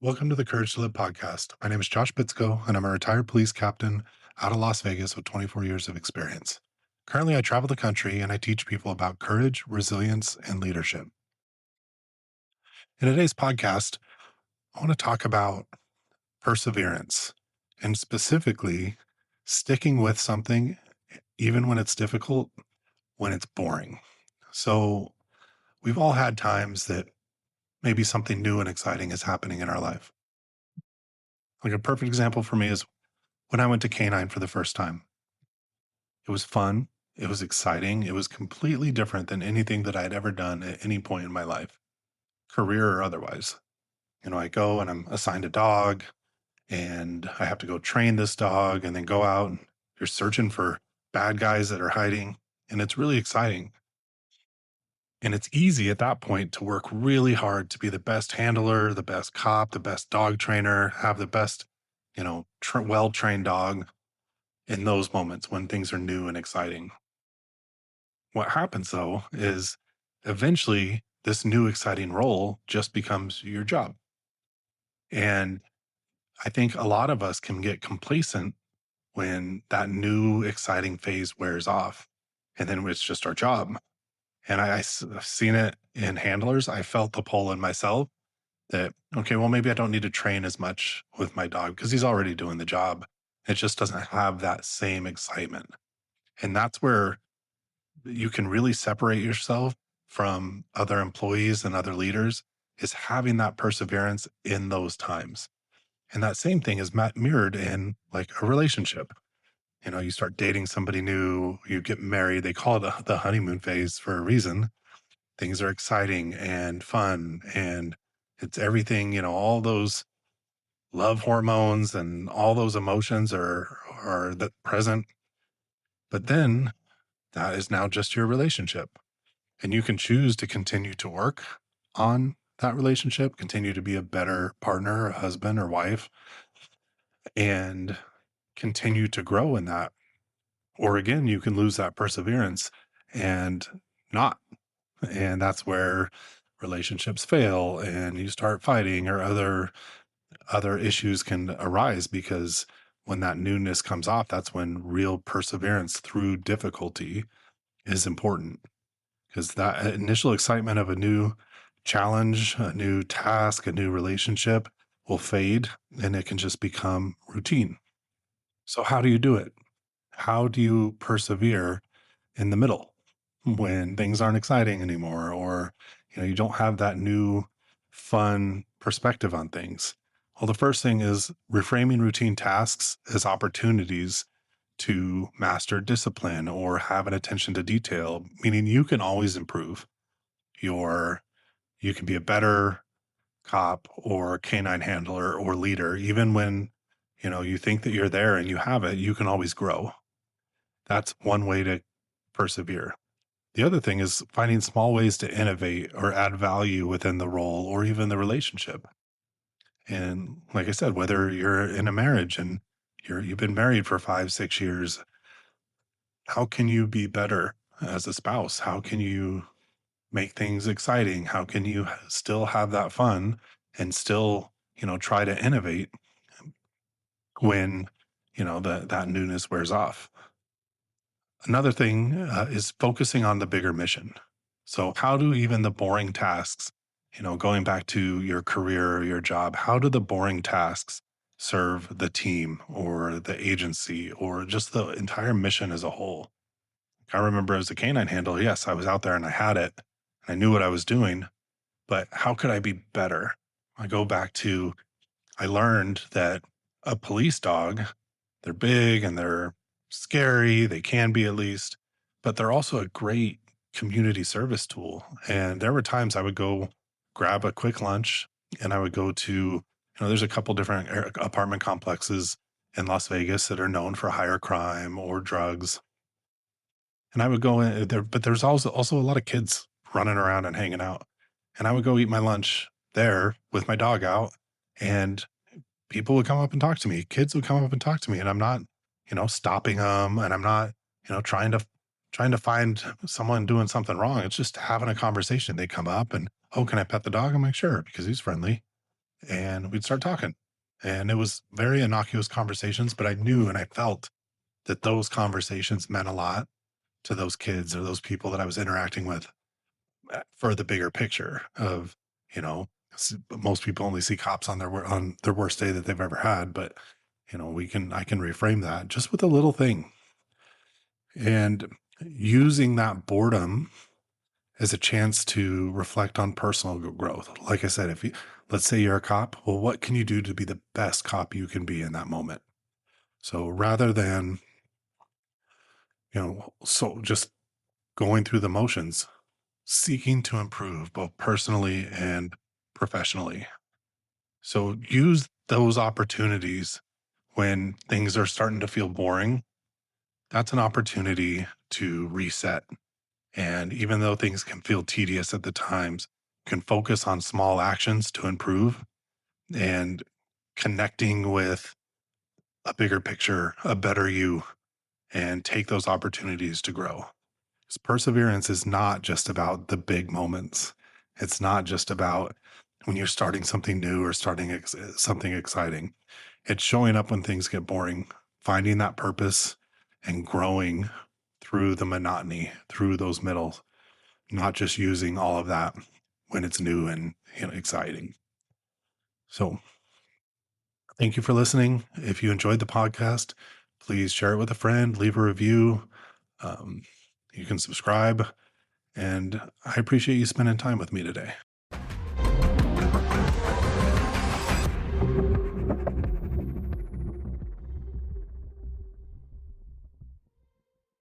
Welcome to the Courage to Live podcast. My name is Josh Bitsko, and I'm a retired police captain out of Las Vegas with 24 years of experience. Currently, I travel the country and I teach people about courage, resilience, and leadership. In today's podcast, I want to talk about perseverance and specifically sticking with something even when it's difficult, when it's boring. So, we've all had times that maybe something new and exciting is happening in our life. Like a perfect example for me is when I went to Canine for the first time. It was fun. It was exciting. It was completely different than anything that I had ever done at any point in my life, career or otherwise. I go and I'm assigned a dog and I have to go train this dog and then go out and you're searching for bad guys that are hiding. And it's really exciting. And it's easy at that point to work really hard to be the best handler, the best cop, the best dog trainer, have the best, well trained dog in those moments when things are new and exciting. What happens though is eventually this new exciting role just becomes your job. And I think a lot of us can get complacent when that new exciting phase wears off and then it's just our job. And I've seen it in handlers. I felt the pull in myself that, okay, well, maybe I don't need to train as much with my dog because he's already doing the job. It just doesn't have that same excitement. And that's where you can really separate yourself from other employees and other leaders is having that perseverance in those times. And that same thing is mirrored in like a relationship. You start dating somebody new, you get married, they call it the honeymoon phase for a reason. Things are exciting and fun and it's everything, all those love hormones and all those emotions are the present. But then that is now just your relationship. And you can choose to continue to work on that relationship, continue to be a better partner, a husband or wife, and continue to grow in that. Or again, you can lose that perseverance and not. And that's where relationships fail and you start fighting or other issues can arise because when that newness comes off, that's when real perseverance through difficulty is important. Because that initial excitement of a new challenge, a new task, a new relationship will fade and it can just become routine. So, how do you do it? How do you persevere in the middle when things aren't exciting anymore or you don't have that new fun perspective on things? Well, the first thing is reframing routine tasks as opportunities to master discipline or have an attention to detail, meaning you can always improve your you can be a better cop or canine handler or leader even when you think that you're there and you have it, you can always grow. That's one way to persevere. The other thing is finding small ways to innovate or add value within the role or even the relationship. And like I said, whether you're in a marriage and you've been married for 5, 6 years, how can you be better as a spouse? How can you make things exciting? How can you still have that fun and still, try to innovate when, that newness wears off? Another thing is focusing on the bigger mission. So, how do even the boring tasks, going back to your career or your job, how do the boring tasks serve the team or the agency or just the entire mission as a whole? I remember as a canine handler, yes, I was out there and I had it and I knew what I was doing, but how could I be better? I go back to, I learned that a police dog, they're big and they're scary, they can be at least, but they're also a great community service tool. And there were times I would go grab a quick lunch and I would go to, there's a couple different apartment complexes in Las Vegas that are known for higher crime or drugs. And I would go in there, but there's also a lot of kids running around and hanging out. And I would go eat my lunch there with my dog out, and people would come up and talk to me. Kids would come up and talk to me, and I'm not, stopping them, and I'm not, trying to find someone doing something wrong. It's just having a conversation. They come up and, oh, can I pet the dog? I'm like, sure, because he's friendly. and we'd start talking. And it was very innocuous conversations, but I knew and I felt that those conversations meant a lot to those kids or those people that I was interacting with for the bigger picture of, most people only see cops on on their worst day that they've ever had, but I can reframe that just with a little thing and using that boredom as a chance to reflect on personal growth. Like I said, let's say you're a cop, well, what can you do to be the best cop you can be in that moment? So rather than, so just going through the motions, seeking to improve both personally and professionally. So use those opportunities when things are starting to feel boring. That's an opportunity to reset. And even though things can feel tedious at the times, can focus on small actions to improve and connecting with a bigger picture, a better you, and take those opportunities to grow. 'Cause perseverance is not just about the big moments. It's not just about when you're starting something new or starting something exciting. It's showing up when things get boring, finding that purpose and growing through the monotony, through those middles, not just using all of that when it's new and exciting. So, thank you for listening. If you enjoyed the podcast, please share it with a friend, leave a review. Um, you can subscribe, and I appreciate you spending time with me today.